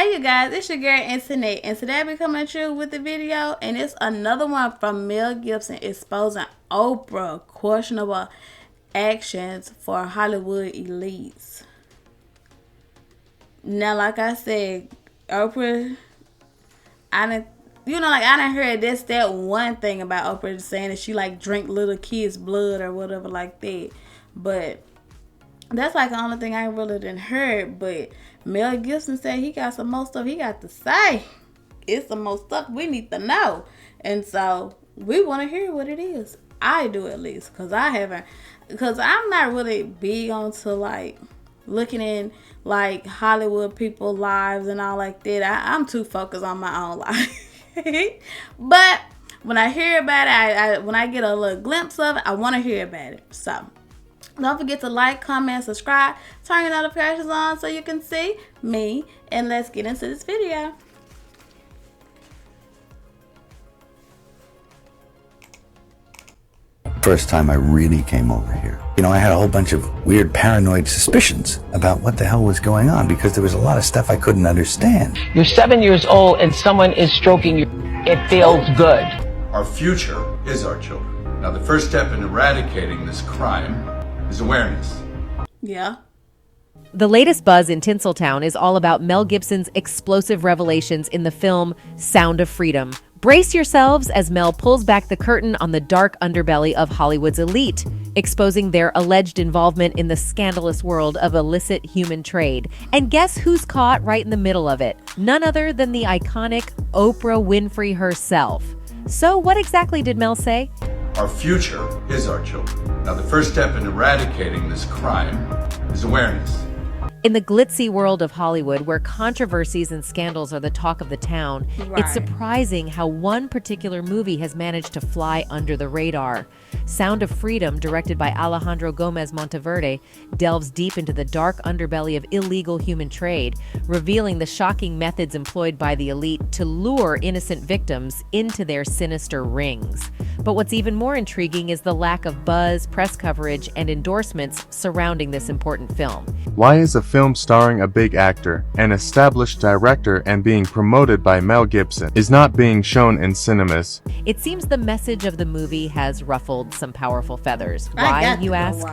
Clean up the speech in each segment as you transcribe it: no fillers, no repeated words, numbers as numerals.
Hey you guys, it's your girl Internet, and today I'll be coming at you with the video, and it's another one from Mel Gibson exposing Oprah questionable actions for Hollywood elites. Now, like I said, Oprah, I done heard that one thing about Oprah saying that she like drink little kids' blood or whatever like that, but that's like the only thing I really didn't heard. But Mel Gibson said he got some more stuff he got to say. It's some more stuff we need to know. And so we want to hear what it is. I do, at least. Because I'm not really big onto like looking in like Hollywood people lives and all like that. I'm too focused on my own life. But when I hear about it, when I get a little glimpse of it, I want to hear about it. So don't forget to like, comment, subscribe, turn your notifications on so you can see me, and let's get into this video. First time I really came over here, I had a whole bunch of weird paranoid suspicions about what the hell was going on because there was a lot of stuff I couldn't understand. You're 7 years old and someone is stroking you. It feels good. Our future is our children. Now, the first step in eradicating this crime is awareness. Yeah. The latest buzz in Tinseltown is all about Mel Gibson's explosive revelations in the film Sound of Freedom. Brace yourselves as Mel pulls back the curtain on the dark underbelly of Hollywood's elite, exposing their alleged involvement in the scandalous world of illicit human trade. And guess who's caught right in the middle of it? None other than the iconic Oprah Winfrey herself. So what exactly did Mel say? Our future is our children. Now, the first step in eradicating this crime is awareness. In the glitzy world of Hollywood, where controversies and scandals are the talk of the town, It's surprising how one particular movie has managed to fly under the radar. Sound of Freedom, directed by Alejandro Gomez Monteverde, delves deep into the dark underbelly of illegal human trade, revealing the shocking methods employed by the elite to lure innocent victims into their sinister rings. But what's even more intriguing is the lack of buzz, press coverage, and endorsements surrounding this important film. Why is a film starring a big actor, an established director, and being promoted by Mel Gibson is not being shown in cinemas? It seems the message of the movie has ruffled some powerful feathers. Why, you ask?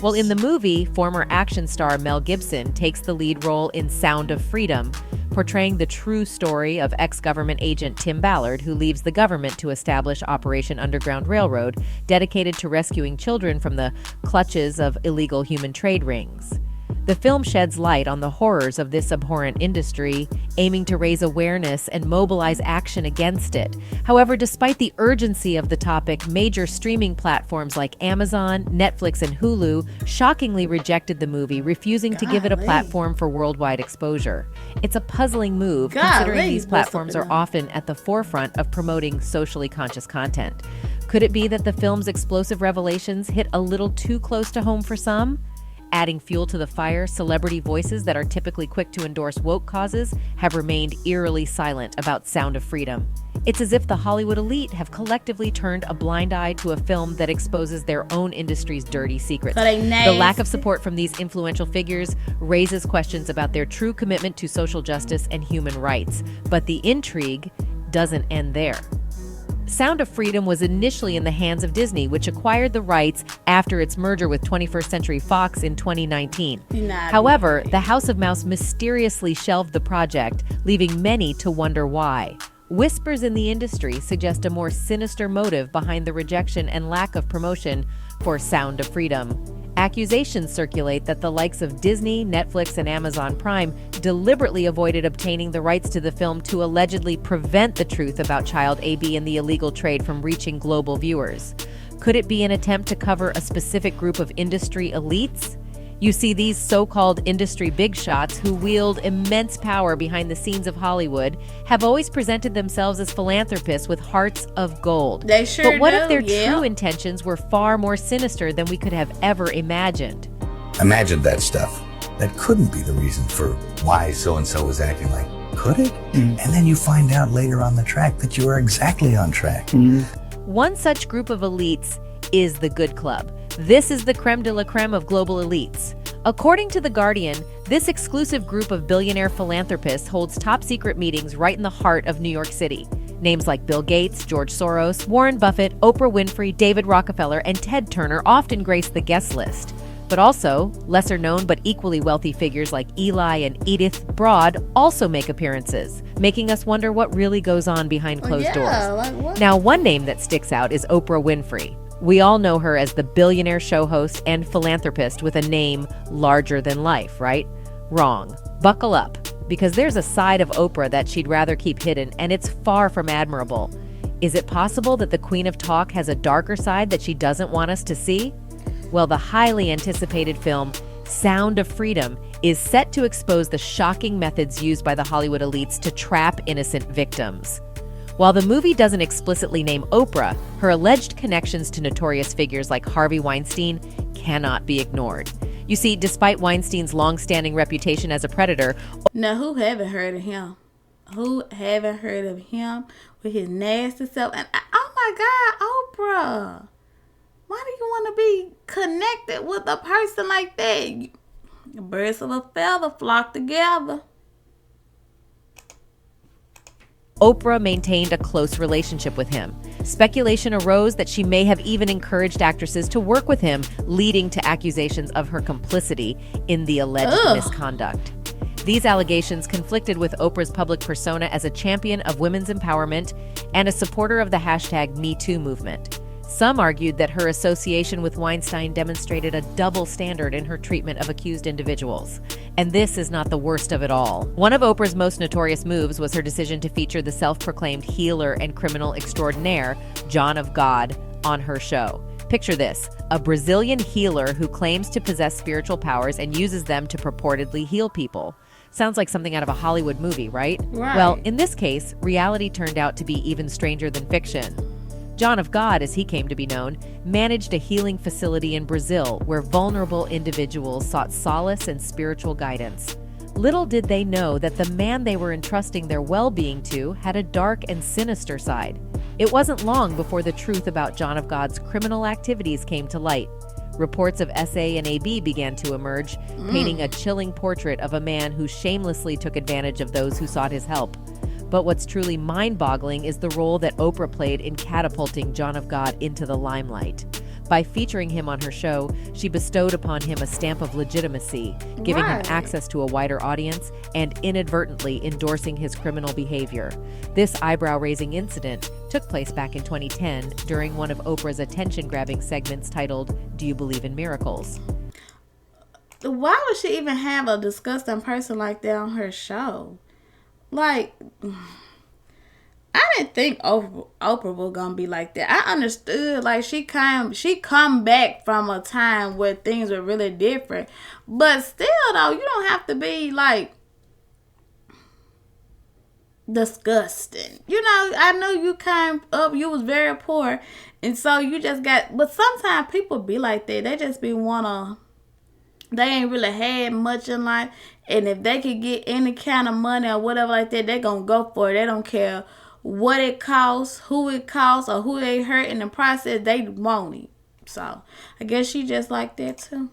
Well, in the movie, former action star Mel Gibson takes the lead role in Sound of Freedom, portraying the true story of ex-government agent Tim Ballard, who leaves the government to establish Operation Underground Railroad, dedicated to rescuing children from the clutches of illegal human trade rings. The film sheds light on the horrors of this abhorrent industry, aiming to raise awareness and mobilize action against it. However, despite the urgency of the topic, major streaming platforms like Amazon, Netflix, and Hulu shockingly rejected the movie, refusing to give it a platform for worldwide exposure. It's a puzzling move, considering these platforms are often at the forefront of promoting socially conscious content. Could it be that the film's explosive revelations hit a little too close to home for some? Adding fuel to the fire, celebrity voices that are typically quick to endorse woke causes have remained eerily silent about Sound of Freedom. It's as if the Hollywood elite have collectively turned a blind eye to a film that exposes their own industry's dirty secrets. The lack of support from these influential figures raises questions about their true commitment to social justice and human rights. But the intrigue doesn't end there. Sound of Freedom was initially in the hands of Disney, which acquired the rights after its merger with 21st Century Fox in 2019. However, the House of Mouse mysteriously shelved the project, leaving many to wonder why. Whispers in the industry suggest a more sinister motive behind the rejection and lack of promotion for Sound of Freedom. Accusations circulate that the likes of Disney, Netflix, and Amazon Prime deliberately avoided obtaining the rights to the film to allegedly prevent the truth about child AB and the illegal trade from reaching global viewers. Could it be an attempt to cover a specific group of industry elites? You see, these so-called industry big shots who wield immense power behind the scenes of Hollywood have always presented themselves as philanthropists with hearts of gold. They sure But what do, if their true intentions were far more sinister than we could have ever imagined? Imagine that stuff. That couldn't be the reason for why so-and-so was acting like, could it? And then you find out later on the track that you are exactly on track. One such group of elites is the Good Club. This is the creme de la creme of global elites. According to The Guardian, This exclusive group of billionaire philanthropists holds top-secret meetings right in the heart of New York City. Names like Bill Gates, George Soros, Warren Buffett, Oprah Winfrey, David Rockefeller, and Ted Turner often grace the guest list. But also, lesser-known but equally wealthy figures like Eli and Edith Broad also make appearances, making us wonder what really goes on behind closed doors. Like what? Now, one name that sticks out is Oprah Winfrey. We all know her as the billionaire show host and philanthropist with a name larger than life, right? Wrong. Buckle up, because there's a side of Oprah that she'd rather keep hidden, and it's far from admirable. Is it possible that the Queen of Talk has a darker side that she doesn't want us to see? Well, the highly anticipated film Sound of Freedom is set to expose the shocking methods used by the Hollywood elites to trap innocent victims. While the movie doesn't explicitly name Oprah, her alleged connections to notorious figures like Harvey Weinstein cannot be ignored. You see, despite Weinstein's long-standing reputation as a predator... Now, who haven't heard of him? Who haven't heard of him with his nasty self? And oh my God, Oprah! Why do you want to be connected with a person like that? Birds of a feather flock together. Oprah maintained a close relationship with him. Speculation arose that she may have even encouraged actresses to work with him, leading to accusations of her complicity in the alleged misconduct. These allegations conflicted with Oprah's public persona as a champion of women's empowerment and a supporter of the hashtag #MeToo movement. Some argued that her association with Weinstein demonstrated a double standard in her treatment of accused individuals. And this is not the worst of it all. One of Oprah's most notorious moves was her decision to feature the self-proclaimed healer and criminal extraordinaire, John of God, on her show. Picture this, a Brazilian healer who claims to possess spiritual powers and uses them to purportedly heal people. Sounds like something out of a Hollywood movie, right? Well, in this case, reality turned out to be even stranger than fiction. John of God, as he came to be known, managed a healing facility in Brazil where vulnerable individuals sought solace and spiritual guidance. Little did they know that the man they were entrusting their well-being to had a dark and sinister side. It wasn't long before the truth about John of God's criminal activities came to light. Reports of SA and AB began to emerge, painting a chilling portrait of a man who shamelessly took advantage of those who sought his help. But what's truly mind-boggling is the role that Oprah played in catapulting John of God into the limelight. By featuring him on her show, she bestowed upon him a stamp of legitimacy, giving him access to a wider audience and inadvertently endorsing his criminal behavior. This eyebrow-raising incident took place back in 2010 during one of Oprah's attention-grabbing segments titled, "Do You Believe in Miracles?" Why would she even have a disgusting person like that on her show? Like, I didn't think Oprah was gonna be like that. I understood, like, she come back from a time where things were really different, but still though, you don't have to be like disgusting. You know, I know you came up, you was very poor, and so you just got. But sometimes people be like that. They just be they ain't really had much in life, and if they could get any kind of money or whatever like that, they gonna go for it. They don't care what it costs, who it costs, or who they hurt in the process. They want it. So I guess she just like that too.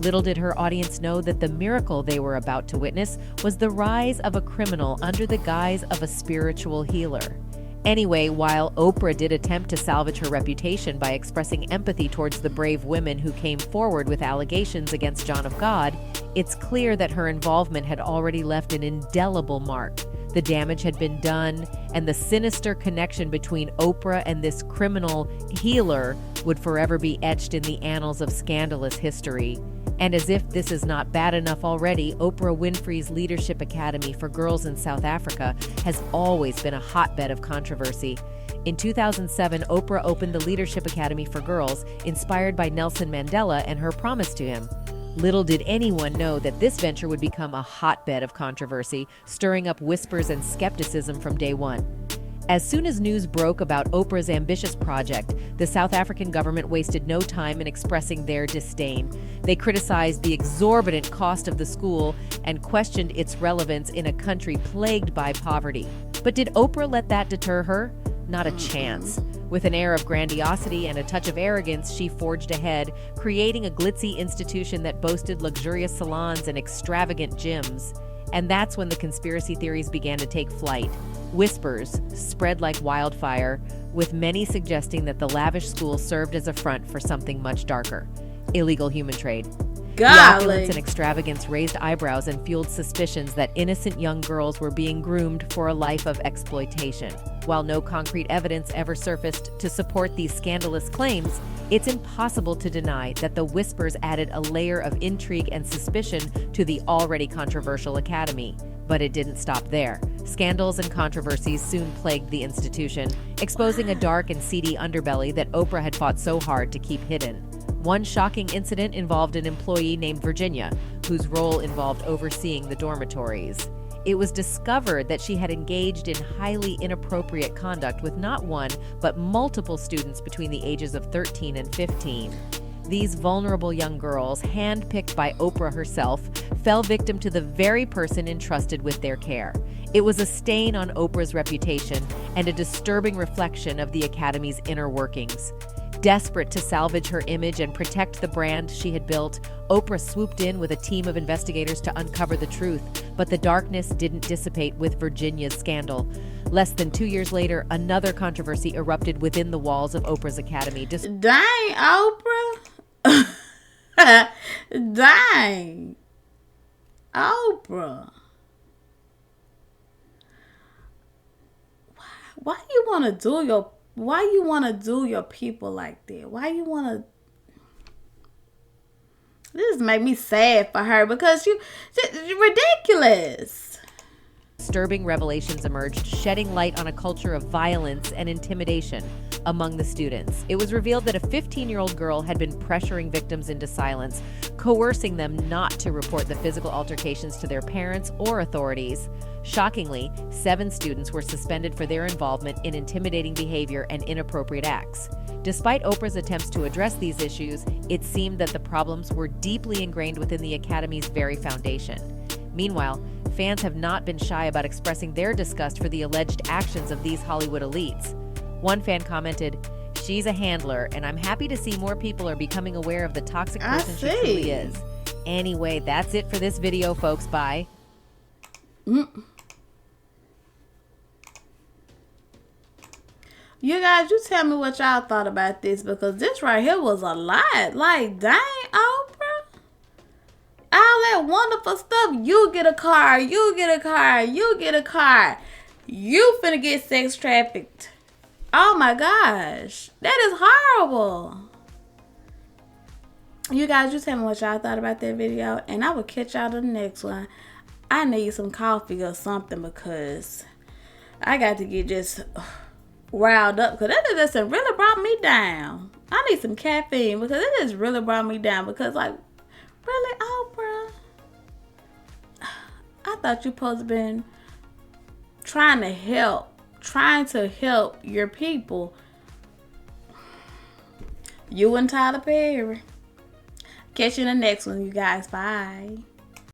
Little did her audience know that the miracle they were about to witness was the rise of a criminal under the guise of a spiritual healer. Anyway, while Oprah did attempt to salvage her reputation by expressing empathy towards the brave women who came forward with allegations against John of God, it's clear that her involvement had already left an indelible mark. The damage had been done, and the sinister connection between Oprah and this criminal healer would forever be etched in the annals of scandalous history. And as if this is not bad enough already, Oprah Winfrey's Leadership Academy for Girls in South Africa has always been a hotbed of controversy. In 2007, Oprah opened the Leadership Academy for Girls, inspired by Nelson Mandela and her promise to him. Little did anyone know that this venture would become a hotbed of controversy, stirring up whispers and skepticism from day one. As soon as news broke about Oprah's ambitious project, the South African government wasted no time in expressing their disdain. They criticized the exorbitant cost of the school and questioned its relevance in a country plagued by poverty. But did Oprah let that deter her? Not a chance. With an air of grandiosity and a touch of arrogance, she forged ahead, creating a glitzy institution that boasted luxurious salons and extravagant gyms. And that's when the conspiracy theories began to take flight. Whispers spread like wildfire, with many suggesting that the lavish school served as a front for something much darker: illegal human trade. The opulence and extravagance raised eyebrows and fueled suspicions that innocent young girls were being groomed for a life of exploitation. While no concrete evidence ever surfaced to support these scandalous claims, it's impossible to deny that the whispers added a layer of intrigue and suspicion to the already controversial academy. But it didn't stop there. Scandals and controversies soon plagued the institution, exposing a dark and seedy underbelly that Oprah had fought so hard to keep hidden. One shocking incident involved an employee named Virginia, whose role involved overseeing the dormitories. It was discovered that she had engaged in highly inappropriate conduct with not one, but multiple students between the ages of 13 and 15. These vulnerable young girls, handpicked by Oprah herself, fell victim to the very person entrusted with their care. It was a stain on Oprah's reputation and a disturbing reflection of the Academy's inner workings. Desperate to salvage her image and protect the brand she had built, Oprah swooped in with a team of investigators to uncover the truth, but the darkness didn't dissipate with Virginia's scandal. Less than 2 years later, another controversy erupted within the walls of Oprah's Academy. Dang, Oprah. Dang. Oprah. Why you want to do your people like that? Why you want to? This make me sad for her because you're ridiculous. Disturbing revelations emerged, shedding light on a culture of violence and intimidation among the students. It was revealed that a 15-year-old girl had been pressuring victims into silence, coercing them not to report the physical altercations to their parents or authorities. Shockingly, 7 students were suspended for their involvement in intimidating behavior and inappropriate acts. Despite Oprah's attempts to address these issues, it seemed that the problems were deeply ingrained within the Academy's very foundation. Meanwhile, fans have not been shy about expressing their disgust for the alleged actions of these Hollywood elites. One fan commented, "She's a handler, and I'm happy to see more people are becoming aware of the toxic person she truly is." Anyway, that's it for this video, folks. Bye. You guys, you tell me what y'all thought about this, because this right here was a lot. Like, dang, Oprah. All that wonderful stuff. You get a car, you get a car, you get a car. You finna get sex trafficked. Oh my gosh. That is horrible. You guys, you tell me what y'all thought about that video, and I will catch y'all in the next one. I need some coffee or something, because I got to get just riled up, because that just really brought me down. I need some caffeine, because it just really brought me down, because like, really, Oprah? I thought you supposed to been trying to help your people. You and Tyler Perry. Catch you in the next one, you guys. Bye.